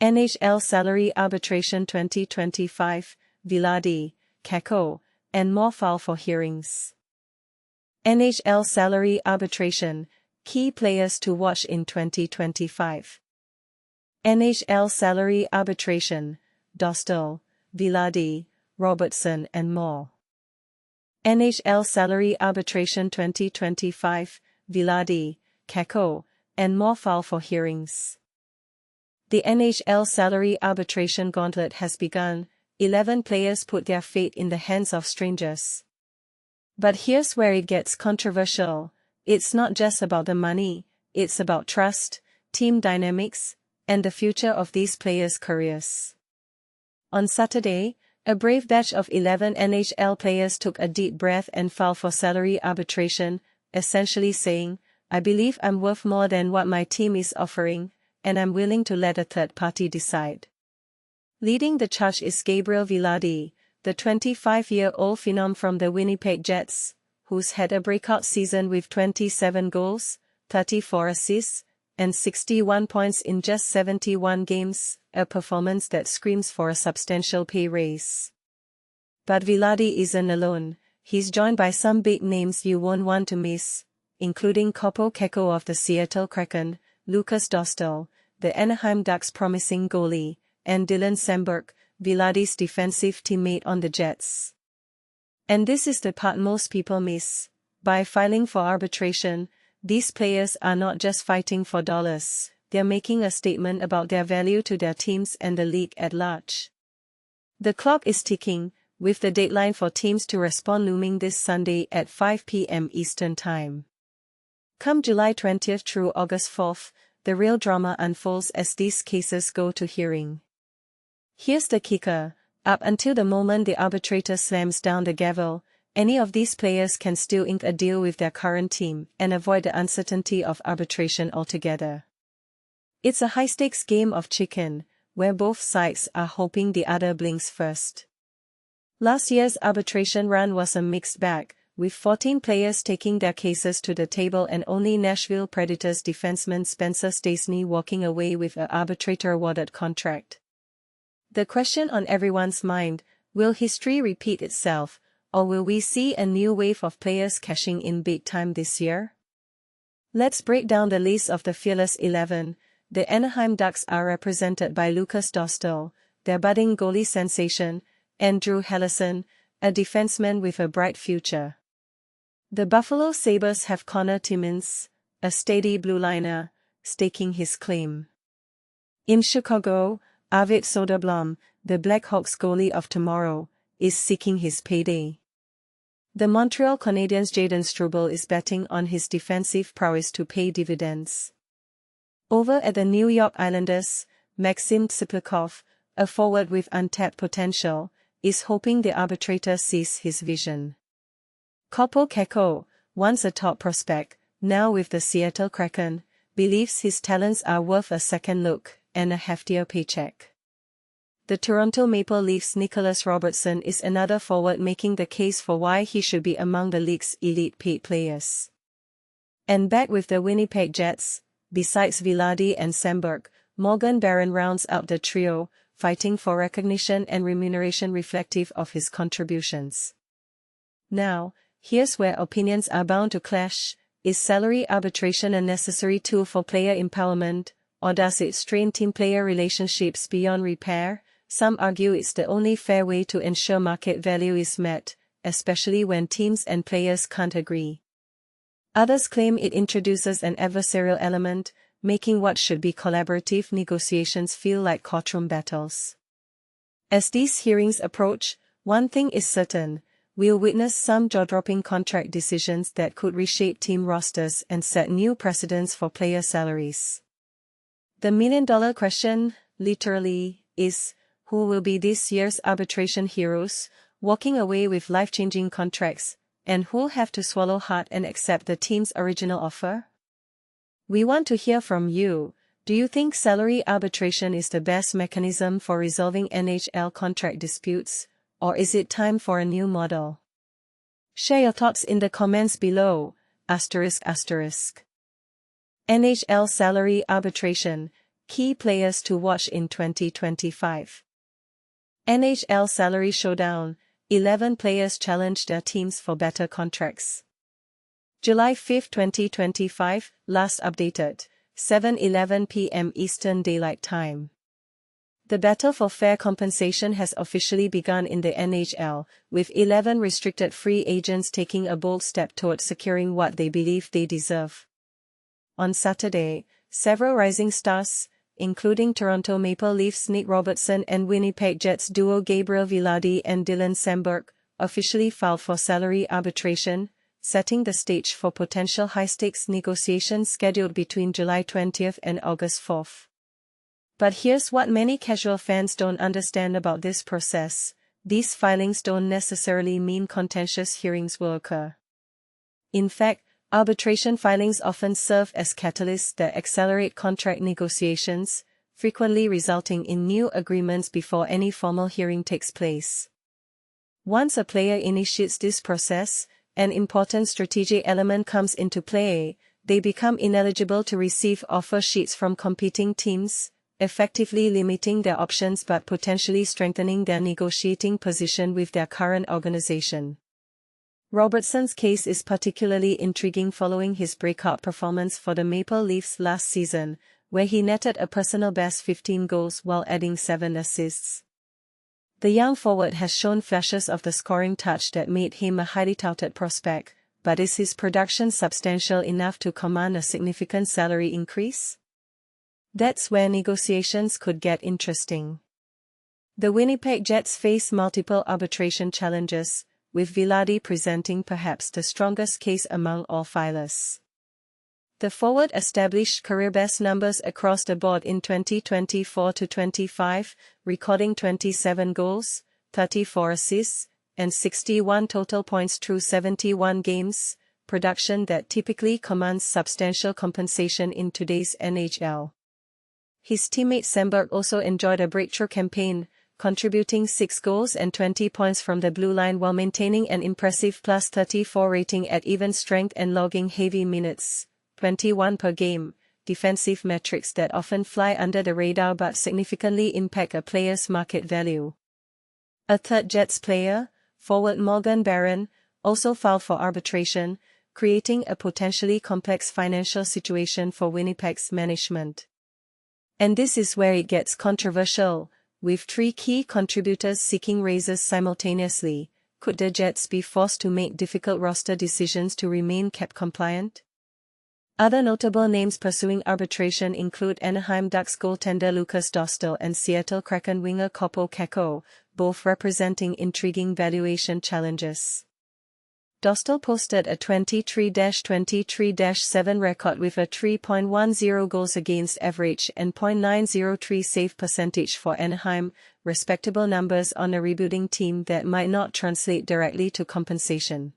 NHL Salary Arbitration 2025, Vilardi, Kakko, and more file for hearings. NHL Salary Arbitration, key players to watch in 2025. NHL Salary Arbitration, Dostal, Vilardi, Robertson and more. NHL Salary Arbitration 2025, Vilardi, Kakko, and more file for hearings. The NHL Salary Arbitration Gauntlet has begun. 11 players put their fate in the hands of strangers. But here's where it gets controversial. It's not just about the money, it's about trust, team dynamics, and the future of these players' careers. On Saturday, a brave batch of 11 NHL players took a deep breath and filed for salary arbitration, essentially saying, "I believe I'm worth more than what my team is offering, and I'm willing to let a third party decide." Leading the charge is Gabriel Vilardi, the 25-year-old phenom from the Winnipeg Jets, who's had a breakout season with 27 goals, 34 assists, and 61 points in just 71 games, a performance that screams for a substantial pay raise. But Vilardi isn't alone. He's joined by some big names you won't want to miss, including Kakko of the Seattle Kraken, Lukas Dostal, the Anaheim Ducks' promising goalie, and Dylan Samberg, Vilardi's defensive teammate on the Jets. And this is the part most people miss. By filing for arbitration, these players are not just fighting for dollars, they're making a statement about their value to their teams and the league at large. The clock is ticking, with the deadline for teams to respond looming this Sunday at 5 p.m. Eastern Time. Come July 20th through August 4th, the real drama unfolds as these cases go to hearing. Here's the kicker: up until the moment the arbitrator slams down the gavel, any of these players can still ink a deal with their current team and avoid the uncertainty of arbitration altogether. It's a high-stakes game of chicken, where both sides are hoping the other blinks first. Last year's arbitration run was a mixed bag, with 14 players taking their cases to the table and only Nashville Predators defenseman Spencer Stastny walking away with an arbitrator-awarded contract. The question on everyone's mind: will history repeat itself, or will we see a new wave of players cashing in big time this year? Let's break down the list of the Fearless 11. The Anaheim Ducks are represented by Lukas Dostal, their budding goalie sensation, and Drew Helleson, a defenseman with a bright future. The Buffalo Sabres have Connor Timmins, a steady blue liner, staking his claim. In Chicago, Arvid Soderblom, the Blackhawks goalie of tomorrow, is seeking his payday. The Montreal Canadiens' Jayden Struble is betting on his defensive prowess to pay dividends. Over at the New York Islanders, Maxim Tsiplikov, a forward with untapped potential, is hoping the arbitrator sees his vision. Kakko, once a top prospect, now with the Seattle Kraken, believes his talents are worth a second look and a heftier paycheck. The Toronto Maple Leafs' Nicholas Robertson is another forward making the case for why he should be among the league's elite paid players. And back with the Winnipeg Jets, besides Vilardi and Samberg, Morgan Barron rounds out the trio, fighting for recognition and remuneration reflective of his contributions. Now, here's where opinions are bound to clash. Is salary arbitration a necessary tool for player empowerment, or does it strain team-player relationships beyond repair? Some argue it's the only fair way to ensure market value is met, especially when teams and players can't agree. Others claim it introduces an adversarial element, making what should be collaborative negotiations feel like courtroom battles. As these hearings approach, one thing is certain: we'll witness some jaw-dropping contract decisions that could reshape team rosters and set new precedents for player salaries. The million-dollar question, literally, is: who will be this year's arbitration heroes, walking away with life-changing contracts, and who'll have to swallow hard and accept the team's original offer? We want to hear from you. Do you think salary arbitration is the best mechanism for resolving NHL contract disputes, or is it time for a new model? Share your thoughts in the comments below. ***. NHL salary arbitration, Key players to watch in 2025. NHL Salary Showdown, 11 players challenge their teams for better contracts. July 5, 2025, last updated, 7:11 p.m. Eastern Daylight Time. The battle for fair compensation has officially begun in the NHL, with 11 restricted free agents taking a bold step toward securing what they believe they deserve. On Saturday, several rising stars, including Toronto Maple Leafs Nick Robertson and Winnipeg Jets duo Gabriel Vilardi and Dylan Samberg, officially filed for salary arbitration, setting the stage for potential high-stakes negotiations scheduled between July 20 and August 4. But here's what many casual fans don't understand about this process: these filings don't necessarily mean contentious hearings will occur. In fact, arbitration filings often serve as catalysts that accelerate contract negotiations, frequently resulting in new agreements before any formal hearing takes place. Once a player initiates this process, an important strategic element comes into play: they become ineligible to receive offer sheets from competing teams, effectively limiting their options but potentially strengthening their negotiating position with their current organization. Robertson's case is particularly intriguing following his breakout performance for the Maple Leafs last season, where he netted a personal best 15 goals while adding 7 assists. The young forward has shown flashes of the scoring touch that made him a highly touted prospect, but is his production substantial enough to command a significant salary increase? That's where negotiations could get interesting. The Winnipeg Jets face multiple arbitration challenges, with Vilardi presenting perhaps the strongest case among all filers. The forward established career-best numbers across the board in 2024-25, recording 27 goals, 34 assists, and 61 total points through 71 games, production that typically commands substantial compensation in today's NHL. His teammate Samberg also enjoyed a breakthrough campaign, contributing 6 goals and 20 points from the blue line while maintaining an impressive +34 rating at even strength and logging heavy minutes, 21 per game, defensive metrics that often fly under the radar but significantly impact a player's market value. A third Jets player, forward Morgan Barron, also filed for arbitration, creating a potentially complex financial situation for Winnipeg's management. And this is where it gets controversial. With 3 key contributors seeking raises simultaneously, could the Jets be forced to make difficult roster decisions to remain cap compliant? Other notable names pursuing arbitration include Anaheim Ducks goaltender Lukas Dostal and Seattle Kraken winger Kakko, both representing intriguing valuation challenges. Dostal posted a 23-23-7 record with a 3.10 goals against average and .903 save percentage for Anaheim, respectable numbers on a rebuilding team that might not translate directly to compensation.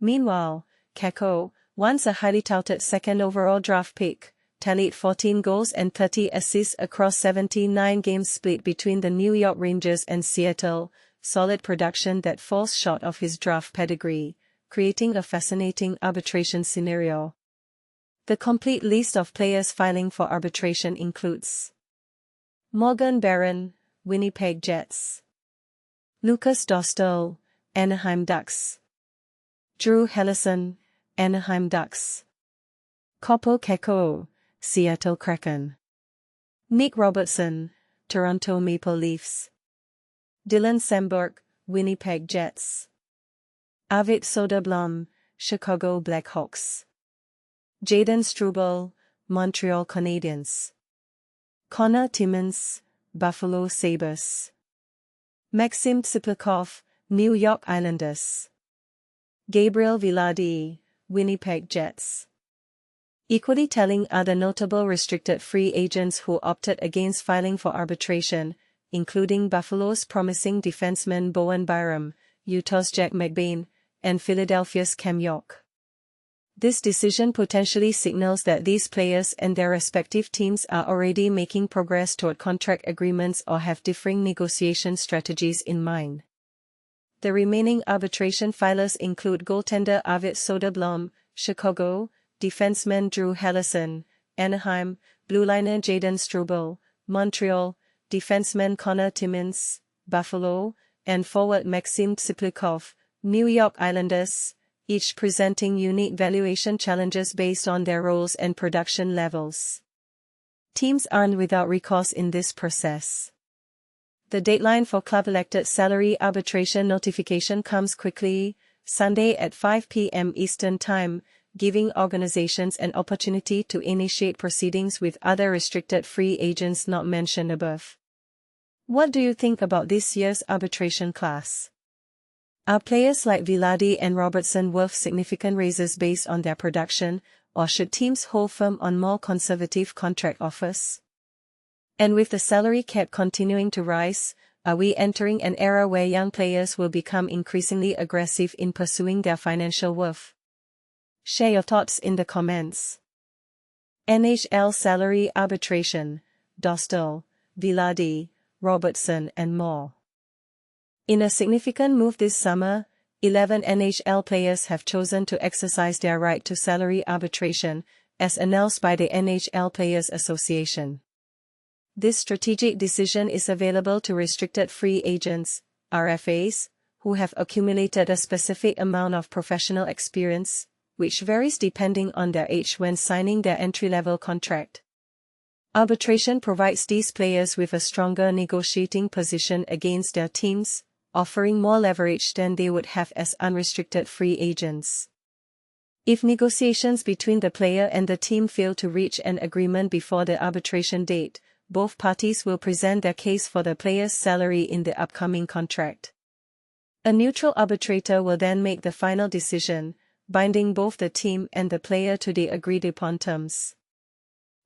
Meanwhile, Kakko, once a highly touted second overall draft pick, tallied 14 goals and 30 assists across 79 games split between the New York Rangers and Seattle, solid production that falls short of his draft pedigree, creating a fascinating arbitration scenario. The complete list of players filing for arbitration includes Morgan Barron, Winnipeg Jets; Lukas Dostal, Anaheim Ducks; Drew Helleson, Anaheim Ducks; Kakko, Seattle Kraken; Nick Robertson, Toronto Maple Leafs; Dylan Samberg, Winnipeg Jets; Arvid Soderblom, Chicago Blackhawks; Jaden Struble, Montreal Canadiens; Connor Timmins, Buffalo Sabres; Maxim Tsiplikov, New York Islanders; Gabriel Vilardi, Winnipeg Jets. Equally telling are the notable restricted free agents who opted against filing for arbitration, including Buffalo's promising defenseman Bowen Byram, Utah's Jack McBain, and Philadelphia's Cam York. This decision potentially signals that these players and their respective teams are already making progress toward contract agreements or have differing negotiation strategies in mind. The remaining arbitration filers include goaltender Arvid Soderblom, Chicago, defenseman Drew Helleson, Anaheim, blue liner Jayden Struble, Montreal, defenseman Connor Timmins, Buffalo, and forward Maxim Tsiplikov, New York Islanders, each presenting unique valuation challenges based on their roles and production levels. Teams aren't without recourse in this process. The deadline for club-elected salary arbitration notification comes quickly, Sunday at 5 p.m. Eastern Time, giving organizations an opportunity to initiate proceedings with other restricted free agents not mentioned above. What do you think about this year's arbitration class? Are players like Vilardi and Robertson worth significant raises based on their production, or should teams hold firm on more conservative contract offers? And with the salary cap continuing to rise, are we entering an era where young players will become increasingly aggressive in pursuing their financial worth? Share your thoughts in the comments. NHL salary arbitration, Dostal, Vilardi, Robertson and more. In a significant move this summer, 11 NHL players have chosen to exercise their right to salary arbitration, as announced by the NHL Players Association. This strategic decision is available to restricted free agents, RFAs, who have accumulated a specific amount of professional experience, which varies depending on their age when signing their entry-level contract. Arbitration provides these players with a stronger negotiating position against their teams, offering more leverage than they would have as unrestricted free agents. If negotiations between the player and the team fail to reach an agreement before the arbitration date, both parties will present their case for the player's salary in the upcoming contract. A neutral arbitrator will then make the final decision, binding both the team and the player to the agreed-upon terms.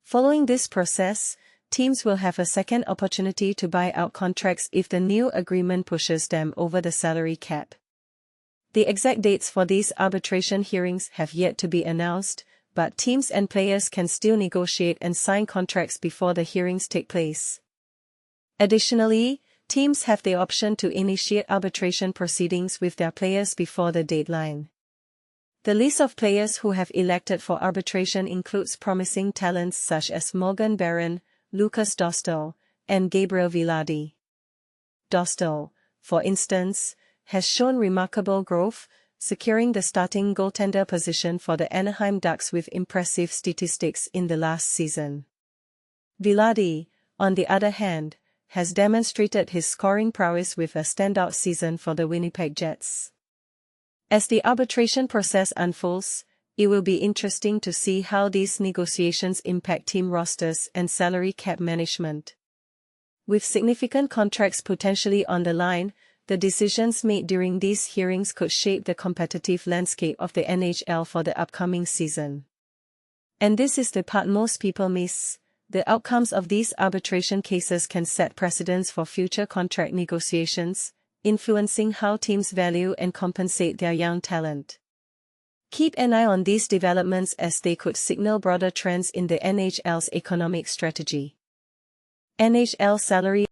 Following this process, teams will have a second opportunity to buy out contracts if the new agreement pushes them over the salary cap. The exact dates for these arbitration hearings have yet to be announced, but teams and players can still negotiate and sign contracts before the hearings take place. Additionally, teams have the option to initiate arbitration proceedings with their players before the deadline. The list of players who have elected for arbitration includes promising talents such as Morgan Barron, Lukas Dostal, and Gabriel Vilardi. Dostal, for instance, has shown remarkable growth, securing the starting goaltender position for the Anaheim Ducks with impressive statistics in the last season. Vilardi, on the other hand, has demonstrated his scoring prowess with a standout season for the Winnipeg Jets. As the arbitration process unfolds, it will be interesting to see how these negotiations impact team rosters and salary cap management. With significant contracts potentially on the line, the decisions made during these hearings could shape the competitive landscape of the NHL for the upcoming season. And this is the part most people miss: the outcomes of these arbitration cases can set precedents for future contract negotiations, influencing how teams value and compensate their young talent. Keep an eye on these developments as they could signal broader trends in the NHL's economic strategy. NHL salary